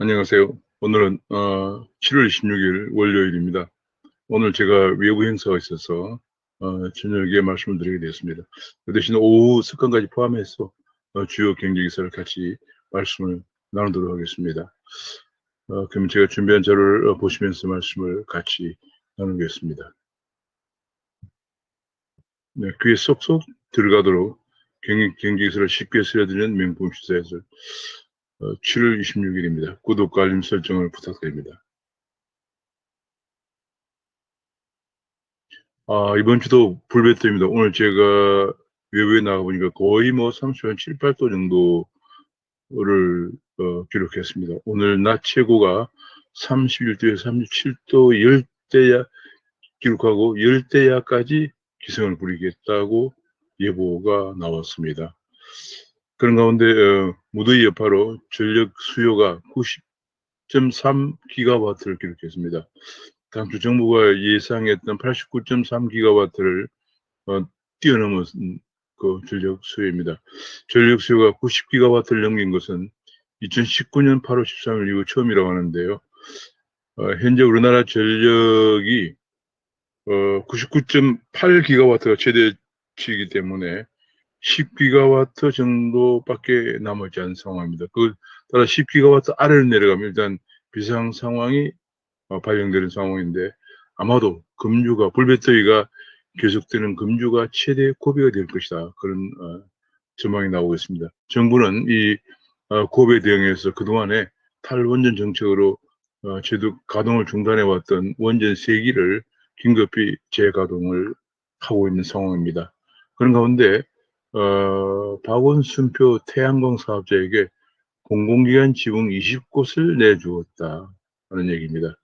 안녕하세요. 오늘은 7월 26일 월요일입니다. 오늘 제가 외부 행사가 있어서 저녁에 말씀을 드리게 되었습니다. 그 대신 오후 습관까지 포함해서 주요 경제 기사를 같이 말씀을 나누도록 하겠습니다. 그럼 제가 준비한 자료를 보시면서 말씀을 같이 나누겠습니다. 네, 귀에 쏙쏙 들어가도록 경제 기사를 쉽게 쓰여드리는 명품 시사에서 7월 26일입니다. 구독과 알림 설정을 부탁드립니다. 이번 주도 불볕입니다. 오늘 제가 외부에 나가보니까 거의 뭐 30한 7, 8도 정도를 기록했습니다. 오늘 낮 최고가 31도에서 37도 열대야 기록하고 열대야까지 기승을 부리겠다고 예보가 나왔습니다. 그런 가운데 무더위 여파로 전력 수요가 90.3기가와트를 기록했습니다. 당초 정부가 예상했던 89.3기가와트를 뛰어넘은 그 전력 수요입니다. 전력 수요가 90기가와트를 넘긴 것은 2019년 8월 13일 이후 처음이라고 하는데요. 현재 우리나라 전력이 99.8기가와트가 최대치이기 때문에 10기가와트 정도밖에 남지 않은 상황입니다. 따라 10기가와트 아래로 내려가면 일단 비상 상황이 발령되는 상황인데 아마도 불볕더위가 계속되는 금주가 최대 고비가 될 것이다. 그런 전망이 나오고 있습니다. 정부는 이 고비에 대응해서 그동안에 탈원전 정책으로 제도 가동을 중단해왔던 원전 3기를 긴급히 재가동을 하고 있는 상황입니다. 그런 가운데 박원순표 태양광 사업자에게 공공기관 지분 20곳을 내주었다 하는 얘기입니다.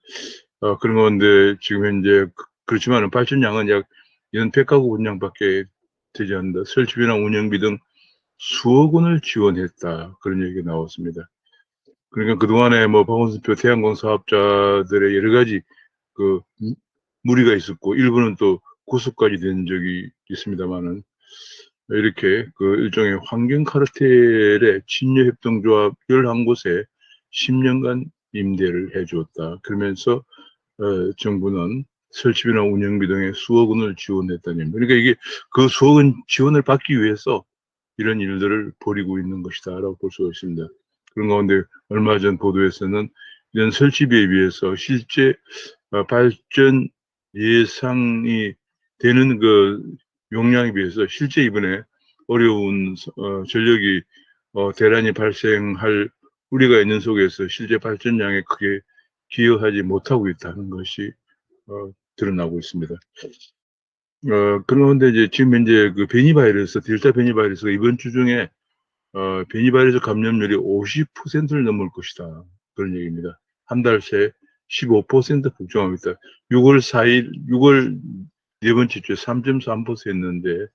그런 가운데 지금 현재 그렇지만 발전량은 약 연 100가구 분량밖에 되지 않는다. 설치비나 운영비 등 수억 원을 지원했다. 그런 얘기가 나왔습니다. 그러니까 그동안에 뭐 박원순표 태양광 사업자들의 여러 가지 그 무리가 있었고 일부는 또 구속까지 된 적이 있습니다만은 이렇게 그 일종의 환경 카르텔의 친여 협동조합 11곳에 10년간 임대를 해주었다. 그러면서 정부는 설치비나 운영비 등의 수억 원을 지원했다는 얘기입니다. 그러니까 이게 그 수억 원 지원을 받기 위해서 이런 일들을 벌이고 있는 것이다라고 볼 수가 있습니다. 그런 가운데 얼마 전 보도에서는 이런 설치비에 비해서 실제 발전 예상이 되는 그 용량에 비해서 실제 이번에 어려운 전력이 대란이 발생할 우리가 있는 속에서 실제 발전량에 크게 기여하지 못하고 있다는 것이 드러나고 있습니다. 그런데 이제 지금 현재 그 변이 바이러스, 델타 변이 바이러스가 이번 주 중에 변이 바이러스 감염률이 50%를 넘을 것이다. 그런 얘기입니다. 한 달 새 15% 복종하고 있다. 6월 4일, 6월 네 번째 주에 3.3%였는데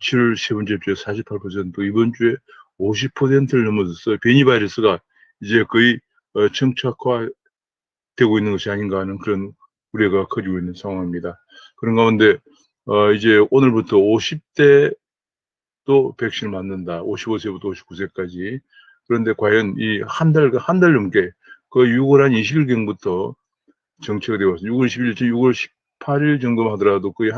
7월 세 번째 주에 48%, 이번 주에 50%를 넘어섰어요. 변이 바이러스가 이제 거의 정착화되고 있는 것이 아닌가 하는 그런 우려가 커지고 있는 상황입니다. 그런 가운데 이제 오늘부터 50대 또 백신을 맞는다. 55세부터 59세까지. 그런데 과연 이 한 달 넘게 그 6월 한 20일경부터 정체가 되어 왔습니다. 6월 11일, 6월 18일 정도만 하더라도 거의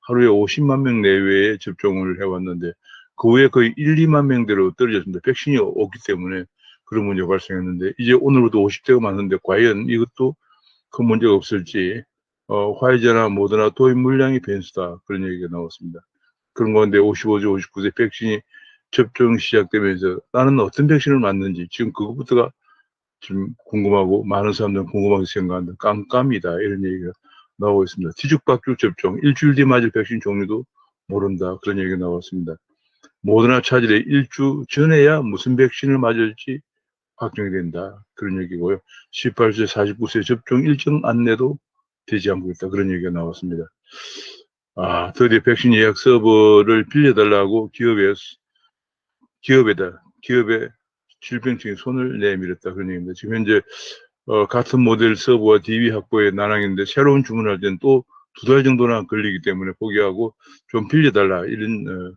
하루에 50만 명 내외에 접종을 해왔는데 그 후에 거의 1, 2만 명대로 떨어졌습니다. 백신이 없기 때문에 그런 문제가 발생했는데 이제 오늘부터 50대가 맞는데 과연 이것도 큰 문제가 없을지 화이자나 모더나 도입 물량이 변수다. 그런 얘기가 나왔습니다. 그런 가운데 55세, 59세 백신이 접종 시작되면서 나는 어떤 백신을 맞는지 지금 그것부터가 좀 궁금하고 많은 사람들은 궁금하게 생각한다. 깜깜이다. 이런 얘기가 나오고 있습니다. 뒤죽박죽 접종, 일주일 뒤에 맞을 백신 종류도 모른다. 그런 얘기가 나왔습니다. 모더나 차질에 일주 전에야 무슨 백신을 맞을지 확정이 된다. 그런 얘기고요. 18세, 49세 접종 일정 안내도 되지 않고 있다. 그런 얘기가 나왔습니다. 드디어 백신 예약 서버를 빌려달라고 기업의 질병청이 손을 내밀었다. 그런 얘기입니다. 지금 현재 같은 모델 서버와 DB 확보에 난항인데 새로운 주문할 때는 또 2달 정도나 걸리기 때문에 포기하고 좀 빌려달라 이런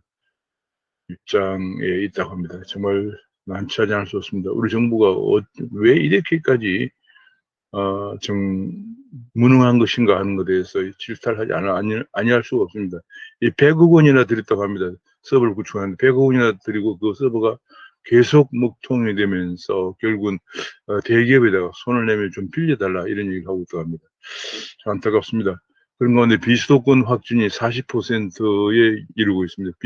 입장에 있다고 합니다. 정말 난처하지 않을 수 없습니다. 우리 정부가 왜 이렇게까지 무능한 것인가 하는 것에 대해서 질타를 아니할 수가 없습니다. 이 100억 원이나 들였다고 합니다. 서버를 구축하는데 100억 원이나 들이고 그 서버가 계속 먹통이 되면서 결국은 대기업에다가 손을 내면 좀 빌려달라 이런 얘기를 하고 있다고 합니다. 참 안타깝습니다. 그런 가운데 비수도권 확진이 40%에 이르고 있습니다.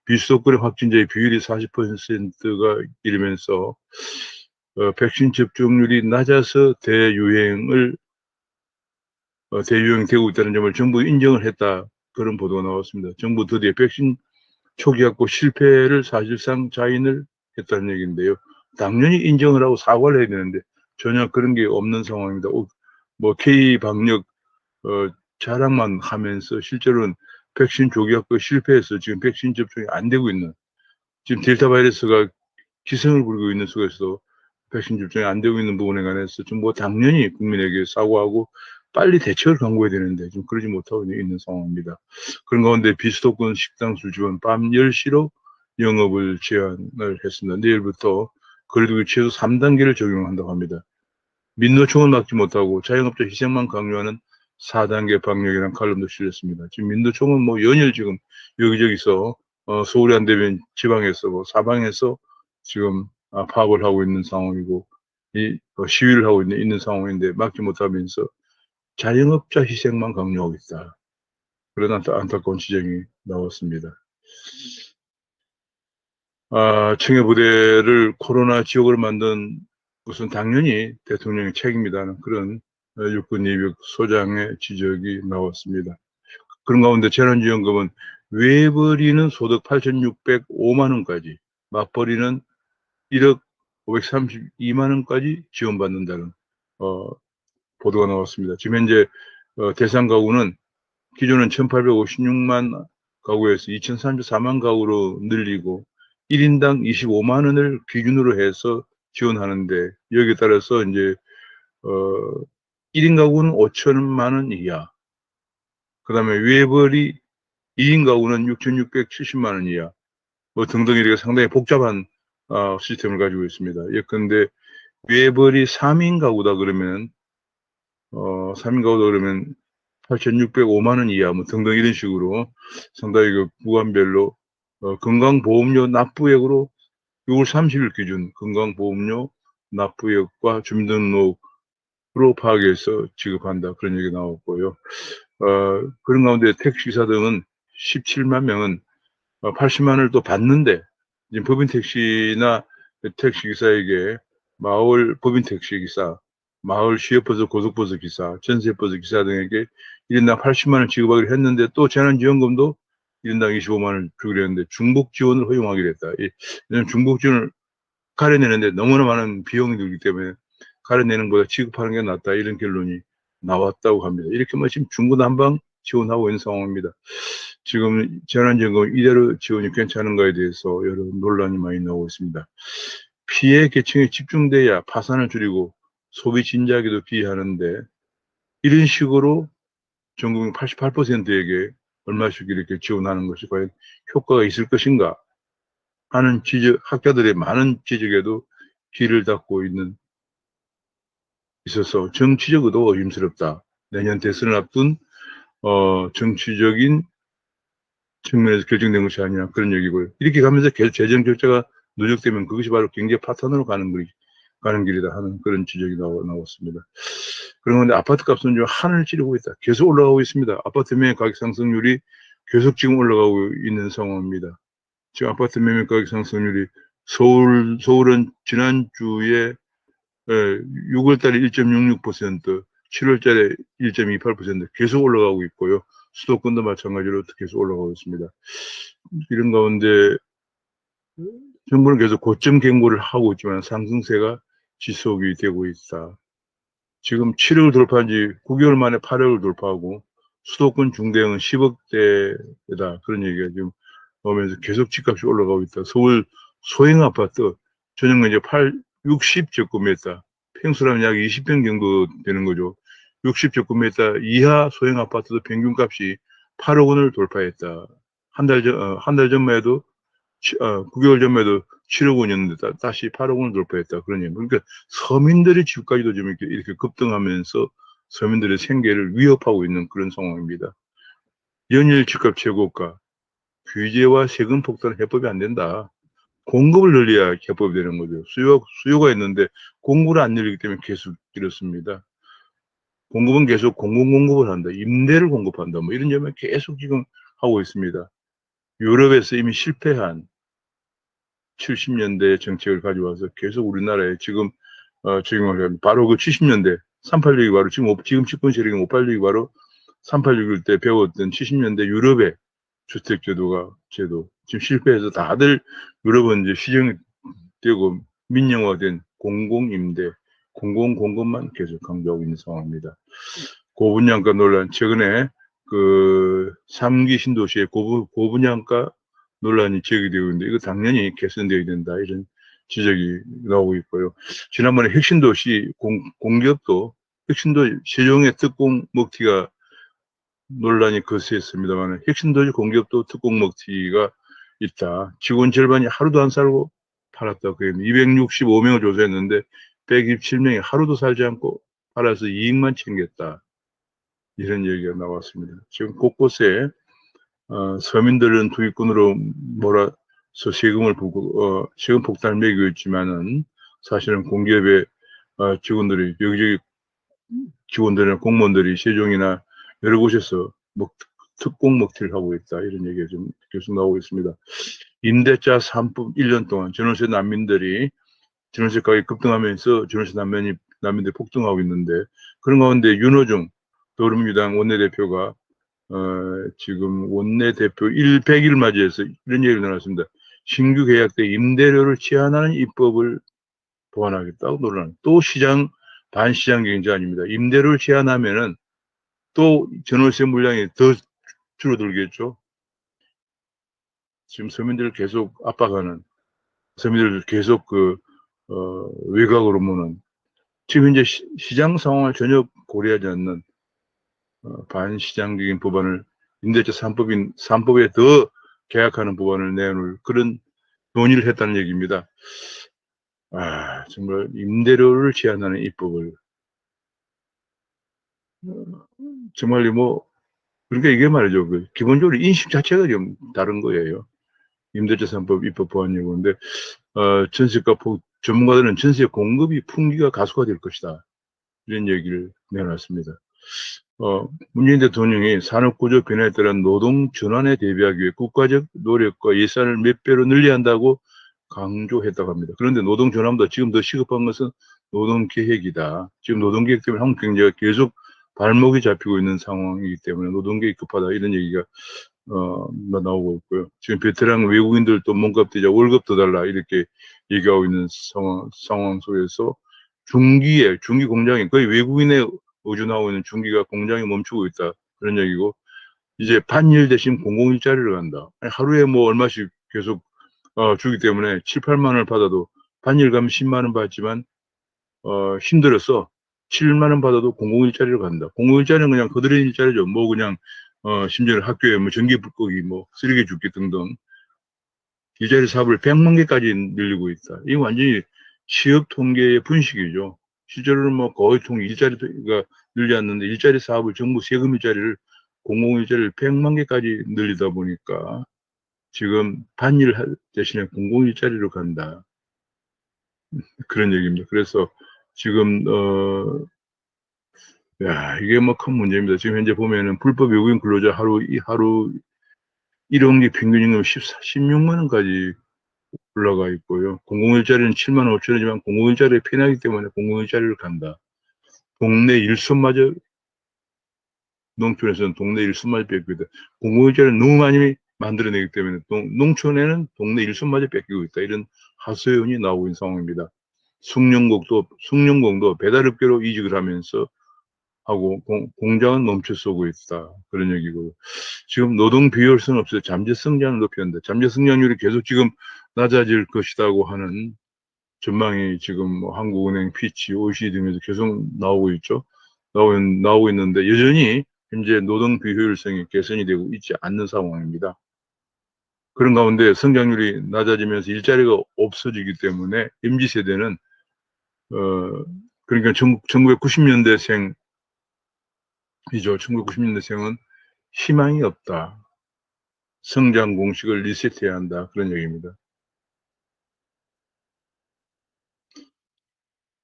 비수도권의 확진자의 비율이 40%가 이르면서 백신 접종률이 낮아서 대유행되고 있다는 점을 정부 인정을 했다. 그런 보도가 나왔습니다. 정부 드디어 백신 초기 확보 실패를 사실상 자인을 했다는 얘기인데요. 당연히 인정을 하고 사과를 해야 되는데 전혀 그런 게 없는 상황입니다. 뭐 K 방역 자랑만 하면서 실제로는 백신 초기 확보 실패해서 지금 백신 접종이 안 되고 있는, 지금 델타 바이러스가 기승을 부리고 있는 속에서 백신 접종이 안 되고 있는 부분에 관해서 정부가 당연히 국민에게 사과하고 빨리 대책을 강구해야 되는데 지금 그러지 못하고 있는 상황입니다. 그런 가운데 비수도권 식당 술집은 밤 10시로 영업을 제한을 했습니다. 내일부터 거리두기 최소 3단계를 적용한다고 합니다. 민노총은 막지 못하고 자영업자 희생만 강요하는 4단계 방역이라는 칼럼도 실렸습니다. 지금 민노총은 뭐 연일 지금 여기저기서 서울이 안 되면 지방에서 사방에서 지금 파업을 하고 있는 상황이고 시위를 하고 있는 상황인데 막지 못하면서 자영업자 희생만 강요하고 있다. 그런 안타까운 지적이 나왔습니다. 청해 부대를 코로나 지역으로 만든 것은 당연히 대통령의 책임이라는 그런 육군 예비역 소장의 지적이 나왔습니다. 그런 가운데 재난지원금은 외벌이는 소득 8,605만 원까지, 맞벌이는 1억 532만 원까지 지원받는다는 보도가 나왔습니다. 지금 현재 대상 가구는 기존은 1,856만 가구에서 2,034만 가구로 늘리고 1인당 25만 원을 기준으로 해서 지원하는데, 여기에 따라서 이제 1인 가구는 5천만 원 이하, 그 다음에 외벌이 2인 가구는 6,670만 원 이하, 뭐 등등 이렇게 상당히 복잡한 시스템을 가지고 있습니다. 예컨대 외벌이 3인 가구다 그러면 3인 가구다 그러면 8,605만 원 이하 뭐 등등 이런 식으로 상당히 그 구간별로 건강보험료 납부액으로 6월 30일 기준 건강보험료 납부액과 주민등록으로 파악해서 지급한다, 그런 얘기 나왔고요. 그런 가운데 택시기사 등은 17만 명은 80만 원을 또 받는데, 지금 법인 택시나 택시기사에게 법인 택시기사, 마을 시외버스, 고속버스 기사, 전세버스 기사 등에게 1인당 80만 원 지급하기로 했는데 또 재난지원금도 1인당 25만 원 주기로 했는데 중복 지원을 허용하기로 했다. 왜냐하면 중복 지원을 가려내는데 너무나 많은 비용이 들기 때문에 가려내는 것보다 지급하는 게 낫다, 이런 결론이 나왔다고 합니다. 이렇게 뭐 지금 중구난방 지원하고 있는 상황입니다. 지금 재난지원금 이대로 지원이 괜찮은가에 대해서 여러 논란이 많이 나오고 있습니다. 피해 계층에 집중돼야 파산을 줄이고 소비 진작에도 기여하는데, 이런 식으로 전국민 88%에게 얼마씩 이렇게 지원하는 것이 과연 효과가 있을 것인가 하는 학자들의 많은 지적에도 귀를 닫고 있어서 정치적 의도가 의심스럽다. 내년 대선을 앞둔 정치적인 측면에서 결정된 것이 아니냐, 그런 얘기고요. 이렇게 가면서 계속 재정 적자가 누적되면 그것이 바로 경제 파탄으로 가는 길이다 하는 그런 지적이 나왔습니다. 그런데 아파트 값은 좀 하늘을 찌르고 있다. 계속 올라가고 있습니다. 아파트 매매 가격 상승률이 계속 지금 올라가고 있는 상황입니다. 지금 아파트 매매 가격 상승률이 서울은 지난주에 6월달에 1.66%, 7월달에 1.28% 계속 올라가고 있고요. 수도권도 마찬가지로 계속 올라가고 있습니다. 이런 가운데 정부는 계속 고점 경고를 하고 있지만 상승세가 지속이 되고 있다. 지금 7억을 돌파한 지 9개월 만에 8억을 돌파하고 수도권 중대형은 10억대다, 그런 얘기가 지금 오면서 계속 집값이 올라가고 있다. 서울 소형 아파트 전용면적 60제곱미터, 평수라면 약 20평 정도 되는 거죠. 60제곱미터 이하 소형 아파트도 평균값이 8억 원을 돌파했다. 한 달 전만 해도 9개월 전에도 7억 원이었는데 다시 8억 원을 돌파했다. 그러니까 서민들의 집까지도 좀 이렇게 급등하면서 서민들의 생계를 위협하고 있는 그런 상황입니다. 연일 집값 최고가, 규제와 세금 폭탄은 해법이 안 된다. 공급을 늘려야 해법이 되는 거죠. 수요가 있는데 공급을 안 늘리기 때문에 계속 이렇습니다. 공급은 계속 공급을 한다. 임대를 공급한다. 뭐 이런 점을 계속 지금 하고 있습니다. 유럽에서 이미 실패한 70년대 정책을 가져와서 계속 우리나라에 지금 바로 그 70년대 386이 바로 지금 집권 세력이 586이 바로 386일 때 배웠던 70년대 유럽의 주택제도 지금 실패해서 다들 유럽은 이제 시정되고 민영화된 공공임대, 공공공급만 계속 강조하고 있는 상황입니다. 고분양가 논란, 최근에 그 3기 신도시의 고분양가 논란이 제기되고 있는데 이거 당연히 개선되어야 된다 이런 지적이 나오고 있고요. 지난번에 핵신도시 공기업도 핵신도시 세종의 특공 먹튀가 논란이 거세했습니다만 핵심도시 공기업도 특공 먹튀가 있다. 직원 절반이 하루도 안 살고 팔았다. 265명을 조사했는데 127명이 하루도 살지 않고 팔아서 이익만 챙겼다. 이런 얘기가 나왔습니다. 지금 곳곳에 서민들은 투기꾼으로 몰아서 세금을 부고 세금 폭탄을 매기고 있지만은 사실은 공기업의 직원들이 여기저기 직원들이나 공무원들이 세종이나 여러 곳에서 특공 먹튀를 하고 있다. 이런 얘기가 좀 계속 나오고 있습니다. 임대차 3법 1년 동안 전월세 난민들이 전월세 가격이 급등하면서 전월세 난민들이 폭등하고 있는데 그런 가운데 윤호중 더불어민주당 원내대표가 지금 원내대표 100일 맞이해서 이런 얘기를 나눴습니다. 신규 계약 때 임대료를 제한하는 입법을 보완하겠다고 논란. 또 반시장 경제 아닙니다. 임대료를 제한하면은 또 전월세 물량이 더 줄어들겠죠. 지금 서민들을 계속 압박하는, 서민들을 계속 외곽으로 무는, 지금 이제 시장 상황을 전혀 고려하지 않는 반시장적인 법안을 임대차 3법에 더 개혁하는 법안을 내놓을 그런 논의를 했다는 얘기입니다. 정말 임대료를 제한하는 입법을 정말 그러니까 이게 말이죠. 기본적으로 인식 자체가 좀 다른 거예요. 임대차 3법 입법 보완이고. 근데, 전세가 전문가들은 전세 공급이 풍기가 가속화될 것이다. 이런 얘기를 내놨습니다. 문재인 대통령이 산업구조 변화에 따른 노동 전환에 대비하기 위해 국가적 노력과 예산을 몇 배로 늘려야 한다고 강조했다고 합니다. 그런데 노동 전환보다 지금 더 시급한 것은 노동 계획이다. 지금 노동 계획 때문에 한국 경제가 계속 발목이 잡히고 있는 상황이기 때문에 노동 계획 급하다. 이런 얘기가 나오고 있고요. 지금 베테랑 외국인들도 몸값 되자 월급 더 달라 이렇게 얘기하고 있는 상황 속에서 중기 공장이 거의 외국인의 의존하고 있는 중기가 공장이 멈추고 있다. 그런 얘기고 이제 반일 대신 공공일자리를 간다. 하루에 얼마씩 계속 주기 때문에 7, 8만 원을 받아도 반일 가면 10만 원 받지만 힘들어서 7만 원 받아도 공공일자리로 간다. 공공일자리는 그냥 거드레 일자리죠. 그냥 심지어 학교에 전기 불꺼기 쓰레기 줍기 등등 일자리 사업을 100만 개까지 늘리고 있다. 이거 완전히 취업 통계의 분식이죠. 실제로는 거의 일자리가 늘지 않는데 일자리 사업을 전부 세금 일자리를 공공 일자리를 100만 개까지 늘리다 보니까 지금 반일 대신에 공공 일자리로 간다. 그런 얘기입니다. 그래서 지금 이게 큰 문제입니다. 지금 현재 보면은 불법 외국인 근로자 하루 일용직 평균 임금 16만 원까지 올라가 있고요. 공공일자리는 7만 5천 원이지만 공공일자리에 편하기 때문에 공공일자리를 간다. 동네 일손마저 농촌에서는 동네 일손마저 뺏기고 있다. 공공일자리를 너무 많이 만들어내기 때문에 농촌에는 동네 일손마저 뺏기고 있다. 이런 하소연이 나오고 있는 상황입니다. 숭늉공도 배달업계로 이직을 하면서 하고 공장은 멈춰서고 있다. 그런 얘기고 지금 노동 비효율성 없어서 잠재 성장을 높여야 한다. 잠재 성장률이 계속 지금 낮아질 것이라고 하는 전망이 지금 한국은행, 피치, OECD 등에서 계속 나오고 있죠. 나오고 있는데 여전히 현재 노동 비효율성이 개선이 되고 있지 않는 상황입니다. 그런 가운데 성장률이 낮아지면서 일자리가 없어지기 때문에 MZ세대는 그러니까 1990년대생이죠. 1990년대생은 희망이 없다. 성장 공식을 리셋해야 한다. 그런 얘기입니다.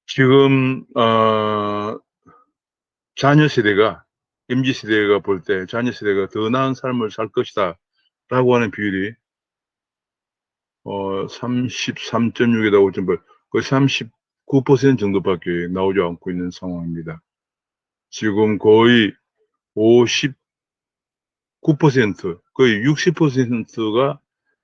지금 자녀 세대가 MZ세대가 볼 때 자녀 세대가 더 나은 삶을 살 것이다 라고 하는 비율이 33.6에다 5.8 거의 39% 정도밖에 나오지 않고 있는 상황입니다. 지금 거의 59% 거의 60%가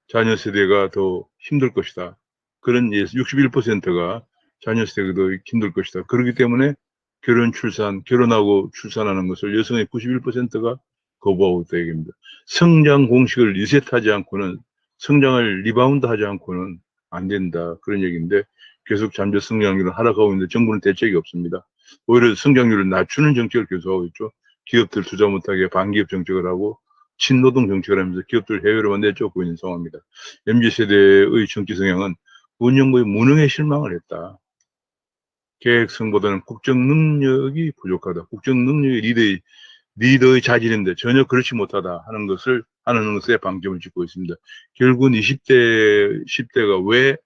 자녀 세대가 더 힘들 것이다. 그런 61%가 자녀 세대가 더 힘들 것이다. 그렇기 때문에 결혼하고 출산하는 것을 여성의 91%가 거부하고 있다 얘기입니다. 성장 공식을 리셋하지 않고는 성장을 리바운드 하지 않고는 안 된다. 그런 얘기인데 계속 잠재 성장률은 하락하고 있는데 정부는 대책이 없습니다. 오히려 성장률을 낮추는 정책을 계속하고 있죠. 기업들 투자 못하게 반기업 정책을 하고 친노동 정책을 하면서 기업들 해외로만 내쫓고 있는 상황입니다. MZ세대의 정치 성향은 운영부의 무능에 실망을 했다. 계획성보다는 국정 능력이 부족하다. 국정 능력이 리더의 자질인데 전혀 그렇지 못하다 하는 것에 방점을 찍고 있습니다. 결국은 20대, 10대가 왜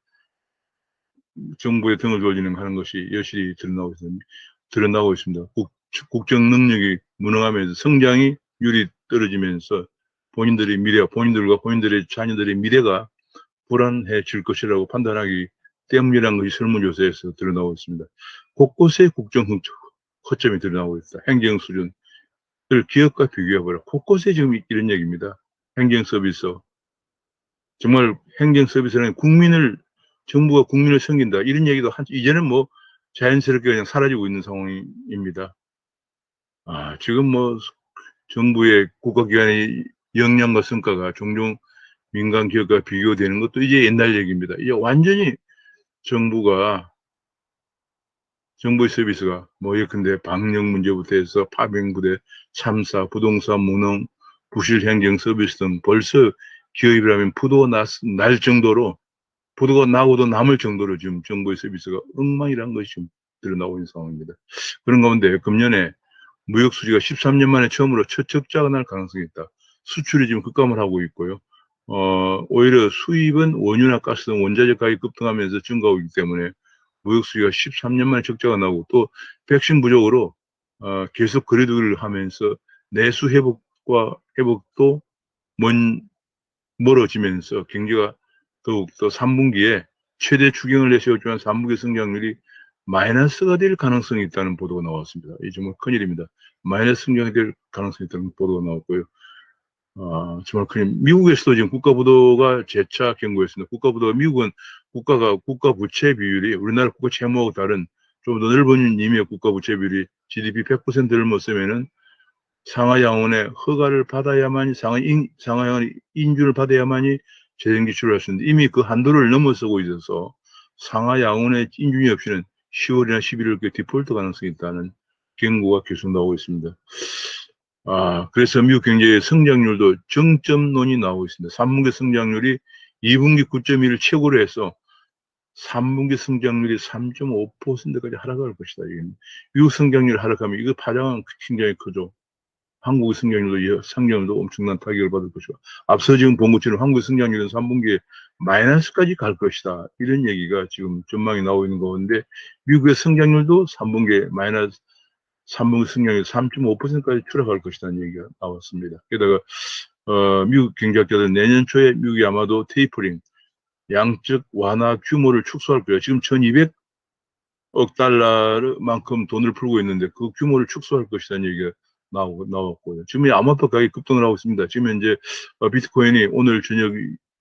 정부에 등을 돌리는가 하는 것이 여실히 드러나고 있습니다. 국정 능력이 무능하면서 성장이 율이 떨어지면서 본인들과 본인들의 자녀들의 미래가 불안해질 것이라고 판단하기 때문이라는 것이 설문조사에서 드러나고 있습니다. 곳곳에 국정 허점이 드러나고 있다. 행정 수준을 기업과 비교해보라. 곳곳에 지금 이런 얘기입니다. 행정 서비스. 정말 행정 서비스는 정부가 국민을 섬긴다. 이런 얘기도 이제는 뭐 자연스럽게 그냥 사라지고 있는 상황입니다. 지금 뭐 정부의 국가기관의 역량과 성과가 종종 민간 기업과 비교되는 것도 이제 옛날 얘기입니다. 이제 완전히 정부의 서비스가 뭐 예컨대 방역 문제부터 해서 파병부대, 참사, 부동산 무능, 부실 행정 서비스 등 벌써 기업이라면 부도가 날 정도로 부도가 나고도 남을 정도로 지금 정부의 서비스가 엉망이라는 것이 지금 드러나고 있는 상황입니다. 그런 가운데 금년에 무역 수지가 13년 만에 처음으로 첫 적자가 날 가능성이 있다. 수출이 지금 급감을 하고 있고요. 오히려 수입은 원유나 가스 등 원자재 가격이 급등하면서 증가하고 있기 때문에 무역 수지가 13년 만에 적자가 나고 또 백신 부족으로 계속 거리두기를 하면서 내수 회복도 멀어지면서 경제가 더욱더 3분기에 최대 추경을 내세웠지만 3분기 성장률이 마이너스가 될 가능성이 있다는 보도가 나왔습니다. 이 정말 큰일입니다. 마이너스 성장이 될 가능성이 있다는 보도가 나왔고요. 정말 큰일. 미국에서도 지금 국가부도가 재차 경고했습니다. 미국은 국가 부채 비율이 우리나라 국가 채무하고 다른 좀 더 넓은 의미의 국가 부채 비율이 GDP 100%를 넘었으면은 상하양원의 허가를 받아야만이 상하양원의 인준을 받아야만이 재정 기출을 할 수 있는데 이미 그 한도를 넘어서고 있어서 상하양원의 인준이 없이는 10월이나 11월 디폴트 가능성이 있다는 경고가 계속 나오고 있습니다. 그래서 미국 경제의 성장률도 정점론이 나오고 있습니다. 3분기 성장률이 2분기 9.1을 최고로 해서 3분기 성장률이 3.5%까지 하락할 것이다. 미국 성장률이 하락하면 이거 파장은 굉장히 크죠. 한국의 성장률도 엄청난 타격을 받을 것이고 앞서 지금 본 것처럼 한국의 성장률은 3분기에 마이너스까지 갈 것이다. 이런 얘기가 지금 전망이 나오고 있는 가운데 미국의 성장률도 3분기 성장률 3.5%까지 추락할 것이라는 얘기가 나왔습니다. 게다가 미국 경제학자들은 내년 초에 미국이 아마도 테이퍼링, 양적 완화 규모를 축소할 거예요. 지금 1200억 달러만큼 돈을 풀고 있는데 그 규모를 축소할 것이라는 얘기가 나왔고요. 지금 암호화폐 가격이 급등을 하고 있습니다. 지금 현재 비트코인이 오늘 저녁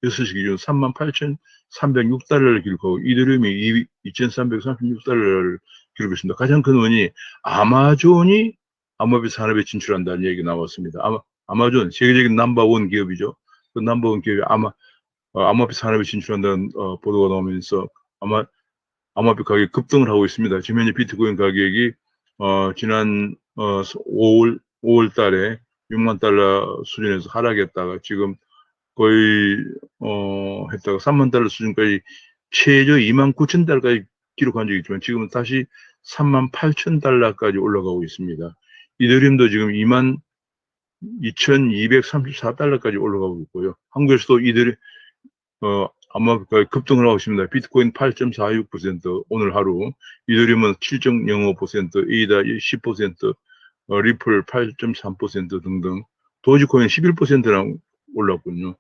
6시 기준 38,306달러를 기록하고 이더리움이 2,336달러를 기록했습니다. 가장 큰 원인이 아마존이 암호화폐 산업에 진출한다는 얘기가 나왔습니다. 아마존 세계적인 넘버원 기업이죠. 그 넘버원 기업이 암호화폐 산업에 진출한다는 보도가 나오면서 암호화폐 가격이 급등을 하고 있습니다. 지금 현재 비트코인 가격이 지난 5월 달에 6만 달러 수준에서 하락했다가 지금 거의 했다가 3만 달러 수준까지 최저 29,000달러까지 기록한 적이 있지만 지금은 다시 38,000달러까지 올라가고 있습니다. 이더리움도 지금 22,234달러까지 올라가고 있고요. 한국에서도 아마 급등을 하고 있습니다. 비트코인 8.46%, 오늘 하루, 이더리움은 7.05%, 에이다 10%, 리플 8.3% 등등, 도지코인 11%나 올랐군요.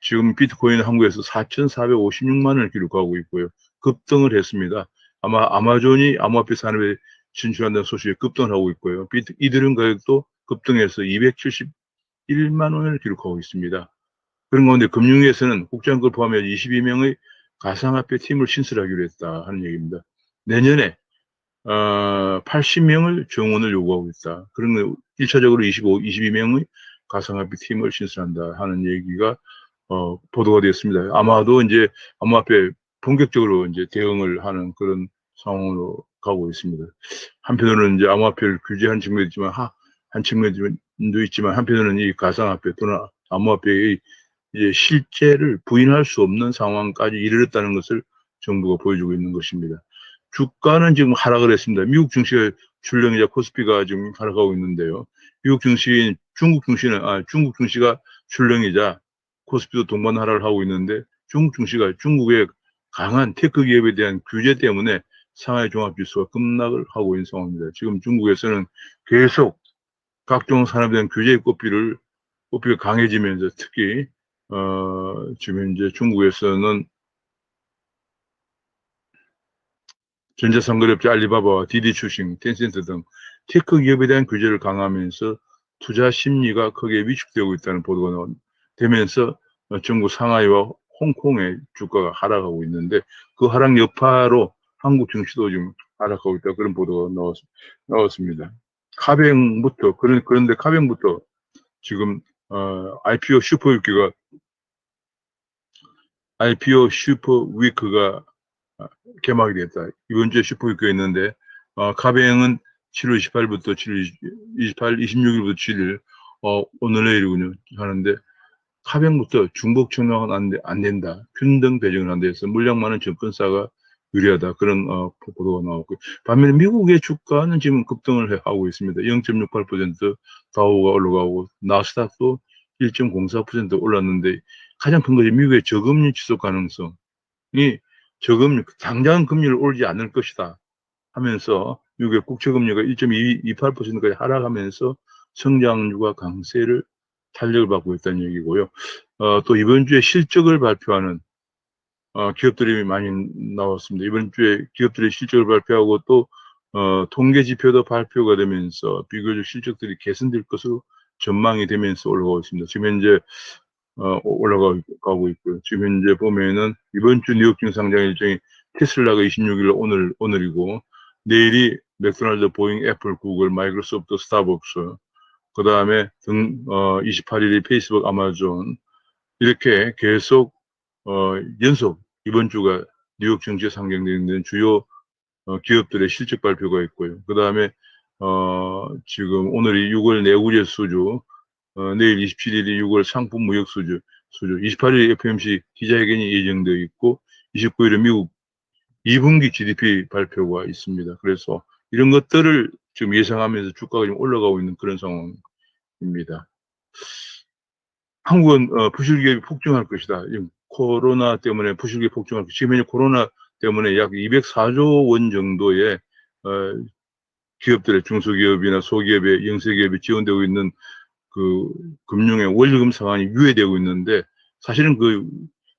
지금 비트코인 한국에서 4,456만 원을 기록하고 있고요. 급등을 했습니다. 아마 아마존이 암호화폐 산업에 진출한다는 소식에 급등을 하고 있고요. 이더리움 가격도 급등해서 271만 원을 기록하고 있습니다. 그런 가운데 금융위에서는 국장급을 포함해 22명의 가상화폐 팀을 신설하기로 했다 하는 얘기입니다. 내년에 80명을 정원을 요구하고 있다. 그런 거 1차적으로 22명의 가상화폐 팀을 신설한다 하는 얘기가 보도가 되었습니다. 아마도 이제 암호화폐 본격적으로 이제 대응을 하는 그런 상황으로 가고 있습니다. 한편으로는 이제 암호화폐를 규제한 측면도 있지만 한 측면도 있지만 한편으로는 이 가상화폐 또는 암호화폐의 이제 실제를 부인할 수 없는 상황까지 이르렀다는 것을 정부가 보여주고 있는 것입니다. 주가는 지금 하락을 했습니다. 미국 증시가 출렁이자 코스피가 지금 하락하고 있는데요. 중국 증시가 출렁이자 코스피도 동반 하락을 하고 있는데 중국 증시가 중국의 강한 테크 기업에 대한 규제 때문에 상하이 종합지수가 급락을 하고 있는 상황입니다. 지금 중국에서는 계속 각종 산업에 대한 규제의 꼬피가 강해지면서 특히 지금 이제 중국에서는 전자상거래업체 알리바바와 디디추싱, 텐센트 등 테크 기업에 대한 규제를 강화하면서 투자 심리가 크게 위축되고 있다는 보도가 되면서 중국 상하이와 홍콩의 주가가 하락하고 있는데 그 하락 여파로 한국 증시도 지금 하락하고 있다, 그런 보도가 나왔습니다. 그런데 카뱅부터 지금 IPO 슈퍼 위크가 개막이 됐다. 이번 주에 슈퍼위크가 있는데 카뱅은 7월 28일부터 7월 28일, 26일부터 7일 오늘 내일이군요 하는데 카뱅부터 중복 청량은 안 된다. 균등 배정을 한다 해서 물량 많은 증권사가 유리하다. 그런 보도가 나왔고, 반면에 미국의 주가는 지금 급등을 하고 있습니다. 0.68% 다우가 올라가고 나스닥도 1.04% 올랐는데 가장 큰 것이 미국의 저금리 지속 가능성이 당장 금리를 올리지 않을 것이다 하면서 미국의 국채금리가 1.28%까지 하락하면서 성장률과 강세를 탄력을 받고 있다는 얘기고요. 또 이번 주에 실적을 발표하는 기업들이 많이 나왔습니다. 이번 주에 기업들이 실적을 발표하고 또 통계 지표도 발표가 되면서 비교적 실적들이 개선될 것으로 전망이 되면서 올라가고 있습니다. 지금 현재 올라가고 있고요. 지금 현재 보면은 이번 주 뉴욕 증시 상장 일정이 테슬라가 26일 오늘이고 내일이 맥도날드, 보잉, 애플, 구글, 마이크로소프트, 스타벅스, 그 다음에 28일이 페이스북, 아마존, 이렇게 계속 연속 이번 주가 뉴욕 증시에 상장되는 주요 기업들의 실적 발표가 있고요. 그 다음에 지금 오늘이 6월 내구재 수주, 내일 27일이 6월 상품 무역 수주, 28일 FOMC 기자회견이 예정되어 있고 29일에 미국 2분기 GDP 발표가 있습니다. 그래서 이런 것들을 지금 예상하면서 주가가 좀 올라가고 있는 그런 상황입니다. 한국은 부실기업이 폭증할 것이다. 코로나 때문에 부실기업이 폭증할 것이다. 지금 현재 코로나 때문에 약 204조 원 정도의 기업들의 중소기업이나 소기업의 영세기업이 지원되고 있는 그 금융의 원리금 상환이 유예되고 있는데 사실은 그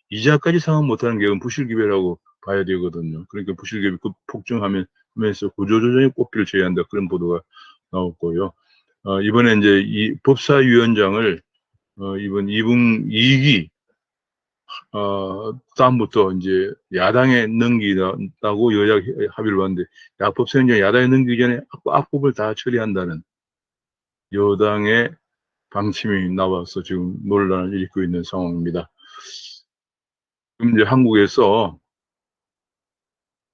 이자까지 상환 못하는 기업은 부실기업이라고 봐야 되거든요. 그러니까 부실기업이 폭증하면서 구조조정의 꽃피를 쳐야 한다, 그런 보도가 나왔고요. 이번에 이제 이 법사위원장을 이번 2기 다음부터 이제 야당에 넘기다고 여야 합의를 봤는데 법사위원장 야당에 넘기기 전에 악법을 다 처리한다는 여당의 방침이 나와서 지금 논란을 일으키고 있는 상황입니다. 지금 이제 한국에서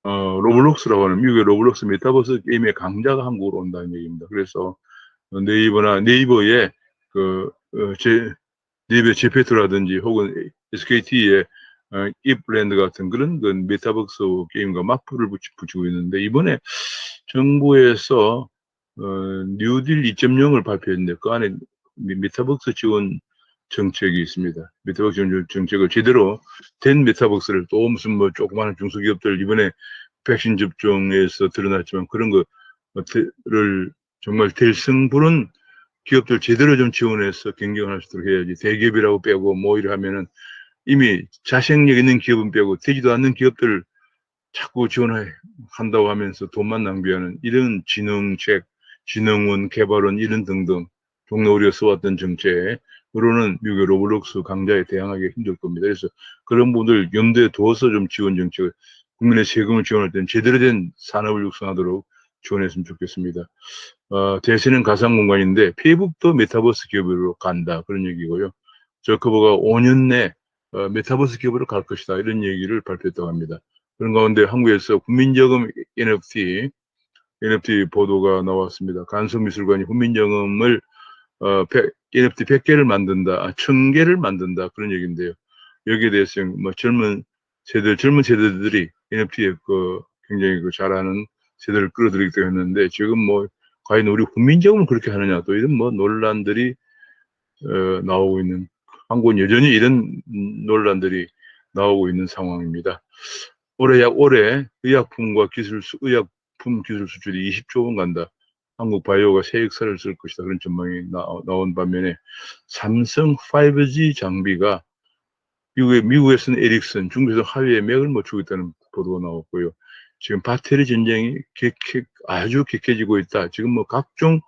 로블록스라고 하는 미국의 로블록스 메타버스 게임의 강자가 한국으로 온다는 얘기입니다. 그래서 네이버에 랩의 제페토라든지 혹은 SKT의 입랜드 같은 그런 그 메타버스 게임과 맞불을 붙이고 있는데, 이번에 정부에서 뉴딜 2.0을 발표했는데 그 안에 메타버스 지원 정책이 있습니다. 메타버스 지원 정책을 제대로 된 메타버스를, 또 무슨 뭐 조그마한 중소기업들 이번에 백신 접종에서 드러났지만 그런 것들을 정말 될성부른 기업들 제대로 좀 지원해서 경쟁할 수 있도록 해야지. 대기업이라고 빼고 뭐 이래 하면은 이미 자생력 있는 기업은 빼고 되지도 않는 기업들을 자꾸 지원한다고 하면서 돈만 낭비하는 이런 진흥책, 진흥원, 개발원 이런 등등 종로 우리가 써왔던 정책으로는 미국의 로블록스 강자에 대항하기 힘들 겁니다. 그래서 그런 분들 염두에 두어서 좀 지원 정책을, 국민의 세금을 지원할 때는 제대로 된 산업을 육성하도록 지원했으면 좋겠습니다. 대세는 가상공간인데 페이북도 메타버스 기업으로 간다, 그런 얘기고요. 저커버가 5년 내 메타버스 기업으로 갈 것이다, 이런 얘기를 발표했다고 합니다. 그런 가운데 한국에서 국민저금 NFT 보도가 나왔습니다. 간성미술관이 국민저금을 NFT 100개를 만든다, 1000개를 만든다, 그런 얘기인데요. 여기에 대해서 뭐 젊은 세대들이 NFT에 굉장히 잘하는 세대를 끌어들이기도 했는데, 지금 뭐 과연 우리 국민적으로 그렇게 하느냐, 또 이런 뭐 논란들이 나오고 있는, 한국은 여전히 이런 논란들이 나오고 있는 상황입니다. 올해 의약품 기술 수출이 20조 원 간다. 한국 바이오가 새 역사를 쓸 것이다, 그런 전망이 나온 반면에 삼성 5G 장비가 미국에서는 에릭슨, 중국에서 화웨이에 맥을 못 추고 있다는 보도가 나왔고요. 지금 배터리 전쟁이 아주 격해지고 있다. 지금 뭐 각종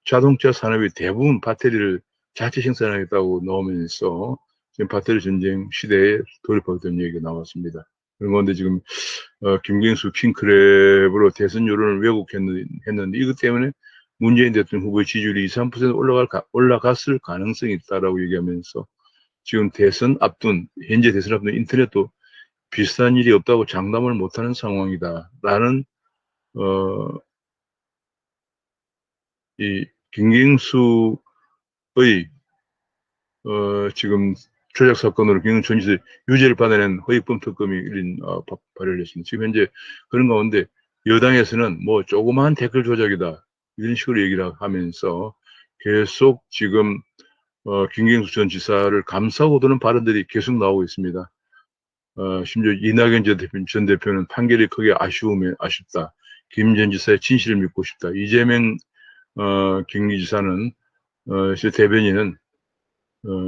자동차 산업이 대부분 배터리를 자체 생산하겠다고 나오면서 지금 배터리 전쟁 시대에 돌입하겠다는 얘기가 나왔습니다. 그런데 지금 김경수 킹크랩으로 대선 여론을 왜곡했는데 이것 때문에 문재인 대통령 후보의 지지율이 2, 3% 올라갔을 가능성이 있다라고 얘기하면서 지금 현재 대선 앞둔 인터넷도 비슷한 일이 없다고 장담을 못하는 상황이다라는 이 김경수의 지금 조작 사건으로 김경수 전 지사 유죄를 받아낸 허위범 특검이 발의를 했습니다. 지금 현재 그런 가운데 여당에서는 뭐 조그마한 댓글 조작이다, 이런 식으로 얘기를 하면서 계속 지금 김경수 전 지사를 감싸고 도는 발언들이 계속 나오고 있습니다. 심지어 이낙연 전 대표는 판결이 크게 아쉽다. 김 전 지사의 진실을 믿고 싶다. 이재명 경기지사는 대변인은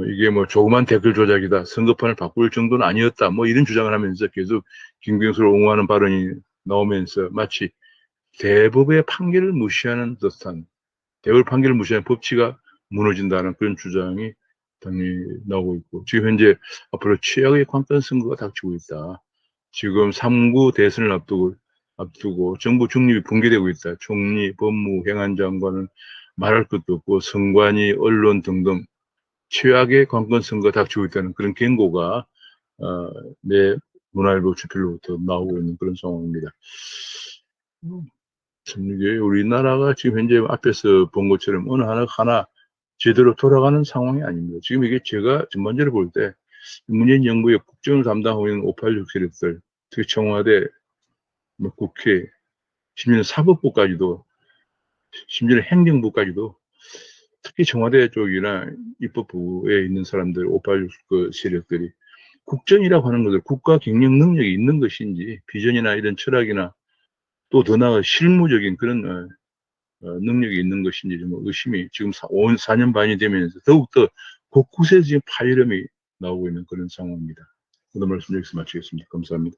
이게 뭐 조그만 댓글 조작이다, 선거판을 바꿀 정도는 아니었다, 뭐 이런 주장을 하면서 계속 김경수를 옹호하는 발언이 나오면서 마치 대법의 판결을 무시하는 듯한, 대법 판결을 무시하는 법치가 무너진다는 그런 주장이 당연히 나오고 있고, 지금 현재 앞으로 최악의 관건 선거가 닥치고 있다. 지금 3구 대선을 앞두고 정부 중립이 붕괴되고 있다. 총리, 법무, 행안장관은 말할 것도 없고 선관위, 언론 등등 최악의 관건 선거가 닥치고 있다는 그런 경고가 내 문화일보 주필로부터 나오고 있는 그런 상황입니다. 참 이게 우리나라가 지금 현재 앞에서 본 것처럼 어느 하나 제대로 돌아가는 상황이 아닙니다. 지금 이게 제가 전반적으로 볼 때 문재인 정부의 국정을 담당하고 있는 586 세력들, 특히 청와대, 뭐 국회, 심지어는 사법부까지도, 심지어는 행정부까지도, 특히 청와대 쪽이나 입법부에 있는 사람들, 586 세력들이 국정이라고 하는 것을 국가 경영 능력이 있는 것인지, 비전이나 이런 철학이나 또 더 나아가 실무적인 그런 능력이 있는 것인지 좀 의심이, 지금 4년 반이 되면서 더욱더 곳곳에서 지금 파열음이 나오고 있는 그런 상황입니다. 오늘 말씀 여기서 마치겠습니다. 감사합니다.